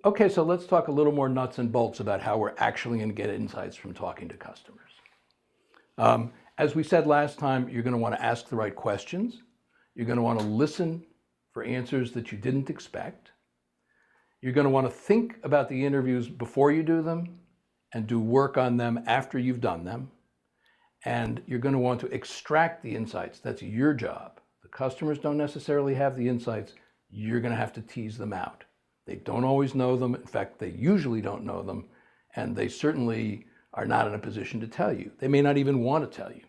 Okay, so let's talk a little more nuts and bolts about how we're actually going to get insights from talking to customers. As we said last time, you're going to want to ask the right questions. You're going to want to listen for answers that you didn't expect. You're going to want to think about the interviews before you do them and do work on them after you've done them. And you're going to want to extract the insights. That's your job. The customers don't necessarily have the insights. You're going to have to tease them out. They don't always know them. In fact, they usually don't know them. And they certainly are not in a position to tell you. They may not even want to tell you.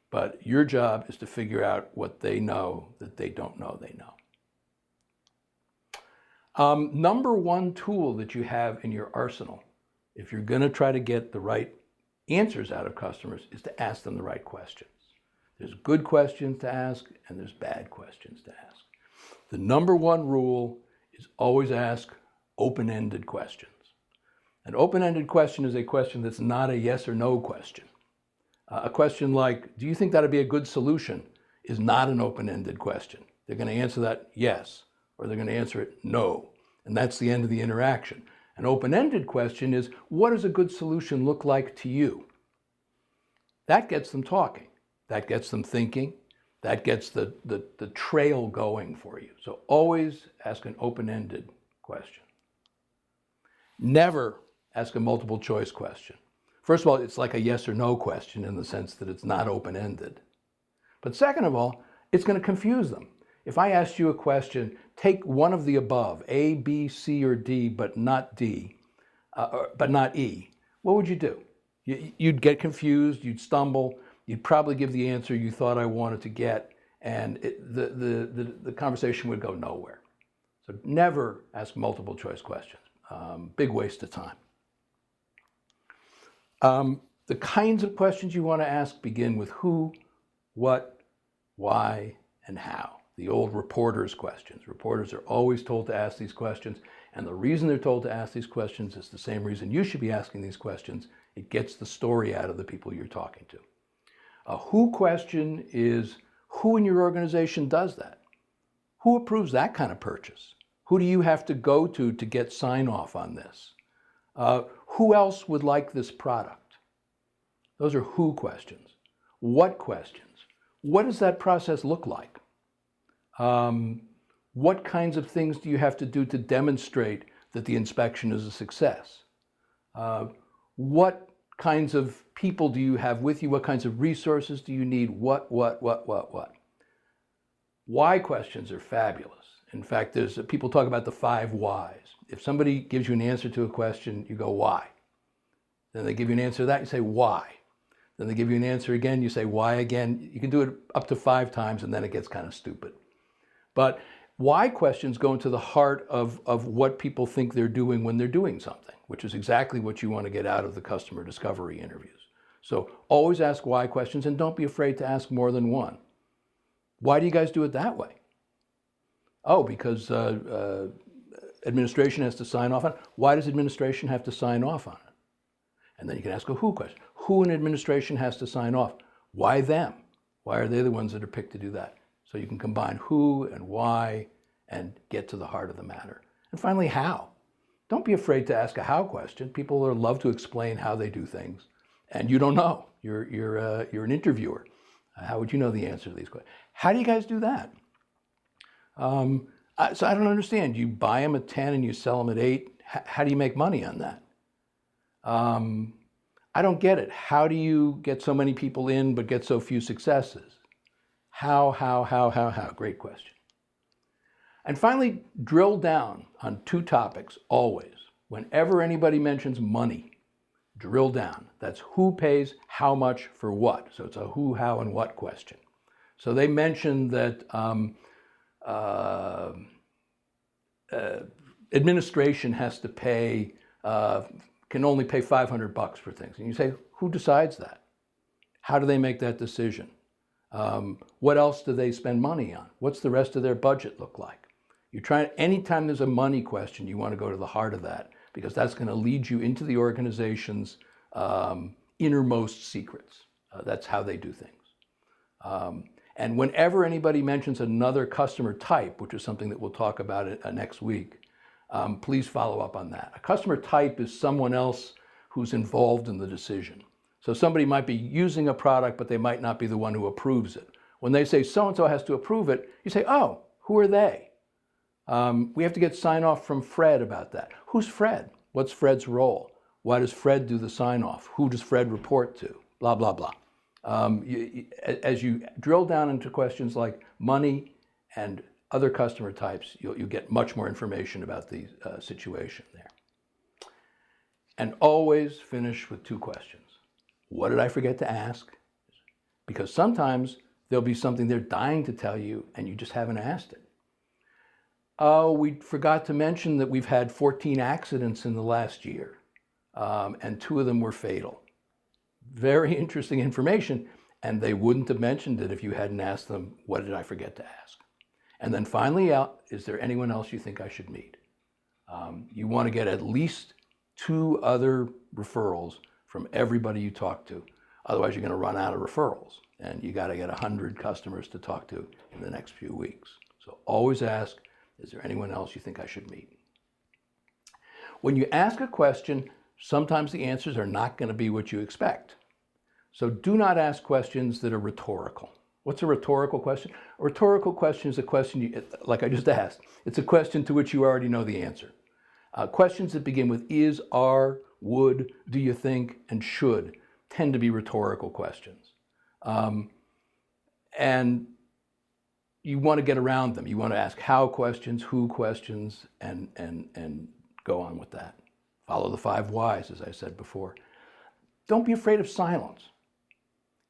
But your job is to figure out what they know that they don't know they know. Number one tool that you have in your arsenal, if you're going to try to get the right answers out of customers, is to ask them the right questions. There's good questions to ask and there's bad questions to ask. The number one rule is always ask open-ended questions. An open-ended question is a question that's not a yes or no question. A question like, do you think that'd be a good solution, is not an open-ended question. They're going to answer that yes, or they're going to answer it no. And that's the end of the interaction. An open-ended question is, what does a good solution look like to you? That gets them talking. That gets them thinking. That gets the trail going for you. So always ask an open-ended question. Never ask a multiple choice question. First of all, it's like a yes or no question in the sense that it's not open-ended. But second of all, it's going to confuse them. If I asked you a question, take one of the above, A, B, C, or D, but not D, but not E, what would you do? You'd get confused, you'd stumble, you'd probably give the answer you thought I wanted to get, and the conversation would go nowhere. So never ask multiple choice questions. Big waste of time. The kinds of questions you want to ask begin with who, what, why, and how. The old reporters' questions. Reporters are always told to ask these questions, and the reason they're told to ask these questions is the same reason you should be asking these questions. It gets the story out of the people you're talking to. A who question is, who in your organization does that? Who approves that kind of purchase? Who do you have to go to get sign off on this? Who else would like this product? Those are who questions. What questions? What does that process look like? What kinds of things do you have to do to demonstrate that the inspection is a success? What kinds of people do you have with you? What kinds of resources do you need? What? Why questions are fabulous. In fact, people talk about the 5 whys. If somebody gives you an answer to a question, you go, why? Then they give you an answer to that, you say, why? Then they give you an answer again, you say, why again? You can do it up to 5 times, and then it gets kind of stupid. But why questions go into the heart of what people think they're doing when they're doing something, which is exactly what you want to get out of the customer discovery interviews. So always ask why questions, and don't be afraid to ask more than one. Why do you guys do it that way? Oh, because administration has to sign off on it. Why does administration have to sign off on it? And then you can ask a who question. Who in administration has to sign off? Why them? Why are they the ones that are picked to do that? So you can combine who and why and get to the heart of the matter. And finally, how. Don't be afraid to ask a how question. People love to explain how they do things. And you don't know. You're an interviewer. How would you know the answer to these questions? How do you guys do that? So I don't understand. You buy them at 10 and you sell them at 8. How do you make money on that? I don't get it. How do you get so many people in but get so few successes? How? Great question. And finally, drill down on 2 topics always. Whenever anybody mentions money, drill down. That's who pays how much for what. So it's a who, how, and what question. So they mentioned that administration has to pay, can only pay $500 for things. And you say, who decides that? How do they make that decision? What else do they spend money on? What's the rest of their budget look like? Anytime there's a money question, you want to go to the heart of that, because that's going to lead you into the organization's innermost secrets. That's how they do things. And whenever anybody mentions another customer type, which is something that we'll talk about next week, please follow up on that. A customer type is someone else who's involved in the decision. So somebody might be using a product, but they might not be the one who approves it. When they say so-and-so has to approve it, you say, oh, who are they? We have to get sign off from Fred about that. Who's Fred? What's Fred's role? Why does Fred do the sign off? Who does Fred report to? Blah, blah, blah. As you drill down into questions like money and other customer types, you'll get much more information about the situation there. And always finish with 2 questions. What did I forget to ask? Because sometimes there'll be something they're dying to tell you and you just haven't asked it. Oh, we forgot to mention that we've had 14 accidents in the last year, and 2 of them were fatal. Very interesting information, and they wouldn't have mentioned it if you hadn't asked them, what did I forget to ask? And then finally out, is there anyone else you think I should meet? You want to get at least 2 other referrals from everybody you talk to. Otherwise, you're going to run out of referrals, and you got to get 100 customers to talk to in the next few weeks. So always ask, is there anyone else you think I should meet? When you ask a question, sometimes the answers are not going to be what you expect. So do not ask questions that are rhetorical. What's a rhetorical question? A rhetorical question is a question, like I just asked, it's a question to which you already know the answer. Questions that begin with is, are, would, do you think, and should tend to be rhetorical questions. And you want to get around them. You want to ask how questions, who questions, and go on with that. Follow the 5 whys, as I said before. Don't be afraid of silence.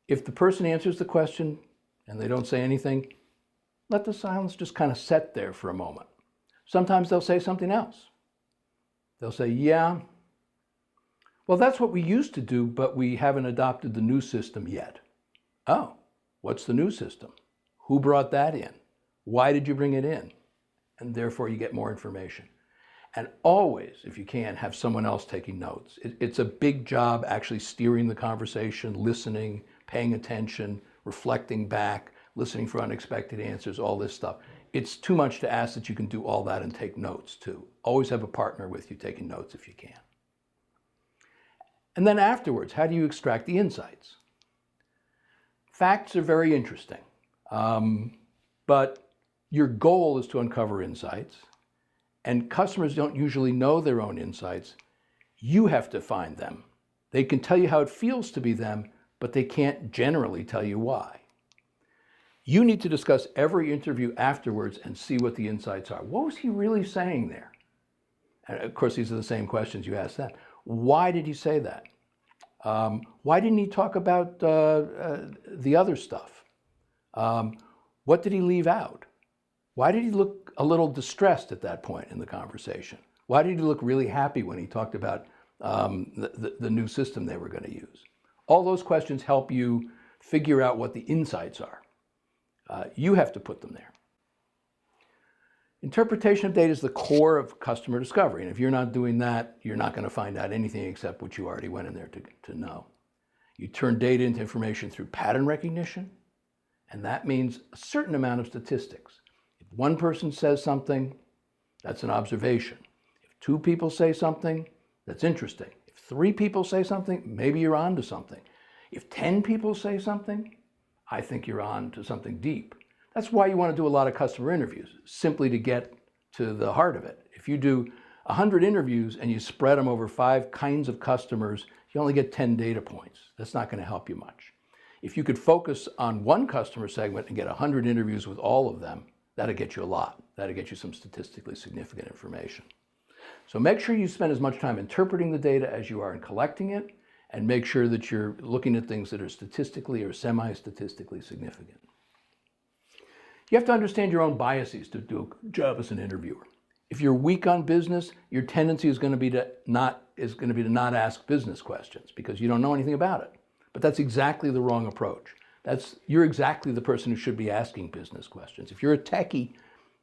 If the person answers the question and they don't say anything, let the silence just kind of set there for a moment. Sometimes they'll say something else. They'll say, yeah, well, that's what we used to do, but we haven't adopted the new system yet. Oh, what's the new system? Who brought that in? Why did you bring it in? And therefore you get more information. And always, if you can, have someone else taking notes. It's a big job actually steering the conversation, listening, paying attention, reflecting back, listening for unexpected answers, all this stuff. It's too much to ask that you can do all that and take notes too. Always have a partner with you taking notes if you can. And then afterwards, how do you extract the insights? Facts are very interesting, but your goal is to uncover insights, and customers don't usually know their own insights. You have to find them. They can tell you how it feels to be them, but they can't generally tell you why. You need to discuss every interview afterwards and see what the insights are. What was he really saying there? And of course, these are the same questions you ask them. Why did he say that? Why didn't he talk about the other stuff? What did he leave out? Why did he look a little distressed at that point in the conversation? Why did he look really happy when he talked about the new system they were going to use? All those questions help you figure out what the insights are. You have to put them there. Interpretation of data is the core of customer discovery. And if you're not doing that, you're not going to find out anything except what you already went in there to know. You turn data into information through pattern recognition, and that means a certain amount of statistics. If one person says something, that's an observation. If 2 people say something, that's interesting. If 3 people say something, maybe you're on to something. If 10 people say something, I think you're on to something deep. That's why you want to do a lot of customer interviews, simply to get to the heart of it. If you do 100 interviews and you spread them over 5 kinds of customers, you only get 10 data points. That's not going to help you much. If you could focus on one customer segment and get 100 interviews with all of them, that'll get you a lot. That'll get you some statistically significant information. So make sure you spend as much time interpreting the data as you are in collecting it, and make sure that you're looking at things that are statistically or semi-statistically significant. You have to understand your own biases to do a job as an interviewer. If you're weak on business, your tendency is going to be to not ask business questions because you don't know anything about it. But that's exactly the wrong approach. You're exactly the person who should be asking business questions. If you're a techie,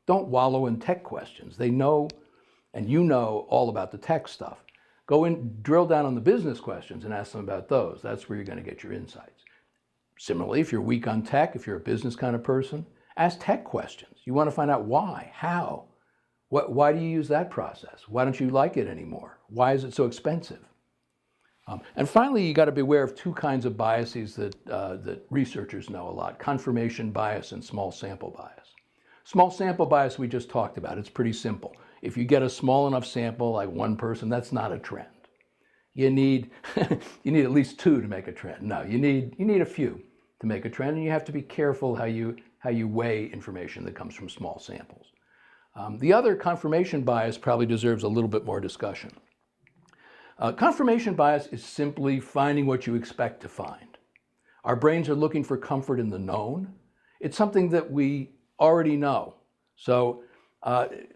don't wallow in tech questions. They know, and you know all about the tech stuff. Go in, drill down on the business questions and ask them about those. That's where you're going to get your insights. Similarly, if you're weak on tech, if you're a business kind of person, ask tech questions. You want to find out why, how, Why do you use that process? Why don't you like it anymore? Why is it so expensive? And finally, you got to be aware of two kinds of biases that researchers know a lot: confirmation bias and small sample bias. Small sample bias we just talked about. It's pretty simple. If you get a small enough sample, like one person, that's not a trend. You need you need at least two to make a trend. No, you need a few to make a trend, and you have to be careful how you weigh information that comes from small samples. The other, confirmation bias, probably deserves a little bit more discussion. Confirmation bias is simply finding what you expect to find. Our brains are looking for comfort in the known. It's something that we already know. So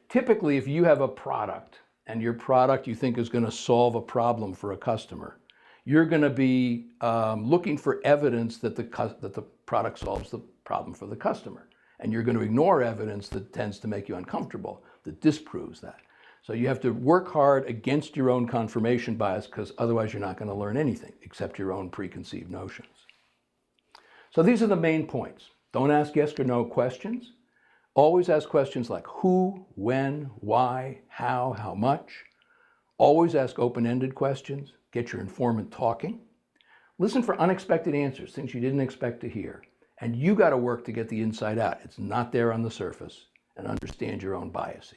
typically, if you have a product and your product you think is going to solve a problem for a customer, you're going to be looking for evidence that the product solves the problem for the customer. And you're going to ignore evidence that tends to make you uncomfortable, that disproves that. So you have to work hard against your own confirmation bias, because otherwise you're not going to learn anything except your own preconceived notions. So these are the main points. Don't ask yes or no questions. Always ask questions like who, when, why, how much. Always ask open-ended questions. Get your informant talking. Listen for unexpected answers, things you didn't expect to hear. And you got to work to get the inside out. It's not there on the surface. And understand your own biases.